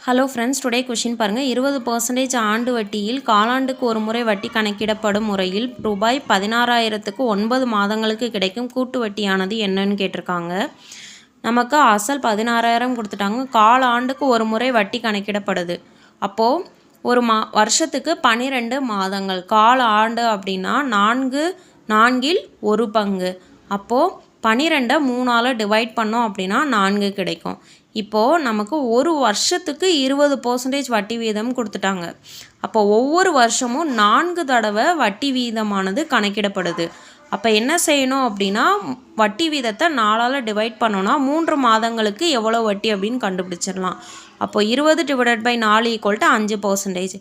Hello friends, today question பாருங்கள். 20% ஆண்டு வட்டியில் காலாண்டுக்கு ஒரு முறை வட்டி கணக்கிடப்படும் முறையில் ரூபாய் 16,000க்கு 9 மாதங்களுக்கு கிடைக்கும் கூட்டு வட்டியானது என்னன்னு கேட்டிருக்காங்க. நமக்கு அசல் 16,000 கொடுத்துட்டாங்க. கால ஆண்டுக்கு ஒரு முறை வட்டி கணக்கிடப்படுது. அப்போது ஒரு வருஷத்துக்கு 12 மாதங்கள். கால ஆண்டு அப்படின்னா 4/4 ஒரு பங்கு. அப்போது 12 3ஆல் டிவைட் பண்ணோம் அப்படின்னா 4 கிடைக்கும். இப்போது நமக்கு ஒரு வருஷத்துக்கு 20% வட்டி வீதம் கொடுத்துட்டாங்க. அப்போ ஒவ்வொரு வருஷமும் 4 தடவை வட்டி வீதமானது கணக்கிடப்படுது. அப்போ என்ன செய்யணும் அப்படின்னா, வட்டி வீதத்தை 4ஆல் டிவைட் பண்ணோன்னா 3 மாதங்களுக்கு எவ்வளோ வட்டி அப்படின்னு கண்டுபிடிச்சிடலாம். அப்போ 20/4 = 5%.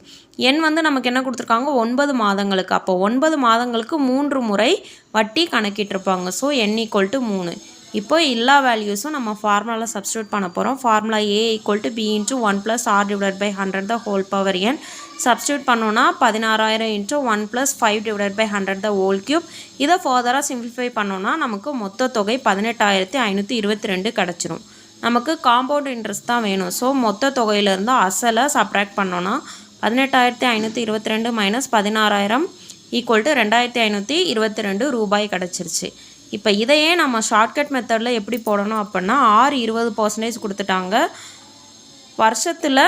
எண் நமக்கு என்ன கொடுத்துருக்காங்க, 9 மாதங்களுக்கு. அப்போ 9 மாதங்களுக்கு 3 முறை வட்டி கணக்கிட்டிருப்பாங்க. So n = 3. இப்போ எல்லா வேல்யூஸும் நம்ம ஃபார்முலாவில் சப்ஸ்டியூட் பண்ண போகிறோம். Formula A = B × 1 + R/100 the whole power n. Substitute பண்ணோன்னா 16,000 × 1 + 5/100 the whole cube. இதை ஃபர்தராக சிம்பிளிஃபை பண்ணோன்னா நமக்கு மொத்த தொகை 18,522 கிடச்சிரும். நமக்கு காம்பவுண்ட் இன்ட்ரெஸ்ட் தான் வேணும். ஸோ மொத்த தொகையிலேருந்து அசலை சப்ராக்ட் பண்ணோன்னா 18,522 - 16,000 = 2,522 ரூபாய் கிடச்சிருச்சு. இப்போ இதையே நம்ம ஷார்ட்கட் மெத்தடில் எப்படி போடணும் அப்படின்னா, 20% கொடுத்துட்டாங்க. வருஷத்தில்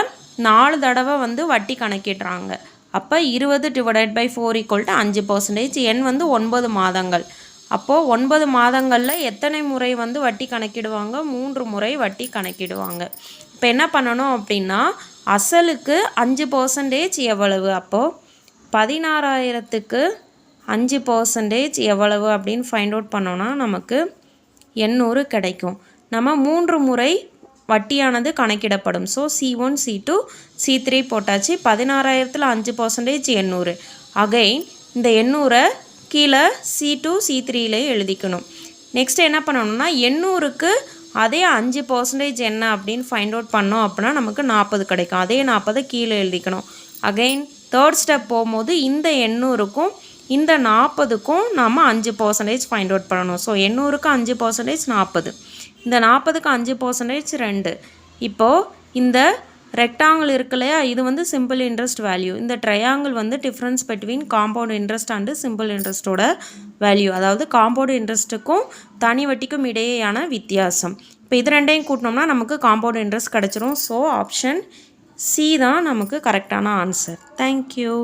4 தடவை வட்டி கணக்கிடுறாங்க. அப்போ 20/4 = 5%. எண் 9 மாதங்கள். அப்போது 9 மாதங்களில் எத்தனை முறை வட்டி கணக்கிடுவாங்க? 3 முறை வட்டி கணக்கிடுவாங்க. இப்போ என்ன பண்ணணும் அப்படின்னா, அசலுக்கு 5% எவ்வளவு? அப்போது 16,000க்கு 5% எவ்வளவு அப்படின்னு ஃபைண்ட் அவுட் பண்ணோன்னா நமக்கு 800 கிடைக்கும். நம்ம 3 முறை வட்டியானது கணக்கிடப்படும். ஸோ C1 C2 C3 போட்டாச்சு. 16,000ல் 5% 800. அகைன் இந்த 800 கீழே C2 C3லே எழுதிக்கணும். நெக்ஸ்ட் என்ன பண்ணணும்னா, 800க்கு அதே 5% என்ன அப்படின்னு ஃபைண்ட் அவுட் பண்ணோம் அப்படின்னா நமக்கு 40 கிடைக்கும். அதே 40 கீழே எழுதிக்கணும். அகைன் தேர்ட் ஸ்டெப் போகும்போது இந்த 800க்கும் இந்த 40க்கும் நாம் 5% ஃபைண்ட் அவுட் பண்ணணும். ஸோ 800க்கு 5% 40. இந்த 40க்கு 5% 2. இப்போது இந்த ரெக்டாங்கிள் இருக்கு இல்லையா, இது சிம்பிள் இன்ட்ரெஸ்ட் வேல்யூ. இந்த triangle difference between compound interest and simple இன்ட்ரெஸ்ட்டோட வேல்யூ. அதாவது காம்பவுண்ட் இன்ட்ரெஸ்ட்டுக்கும் தனி வட்டிக்கும் இடையேயான வித்தியாசம். இப்போ இது ரெண்டையும் கூட்டினோம்னா நமக்கு காம்பவுண்ட் இன்ட்ரெஸ்ட் கிடச்சிரும். ஸோ ஆப்ஷன் C தான் நமக்கு கரெக்டான ஆன்சர். தேங்க்யூ.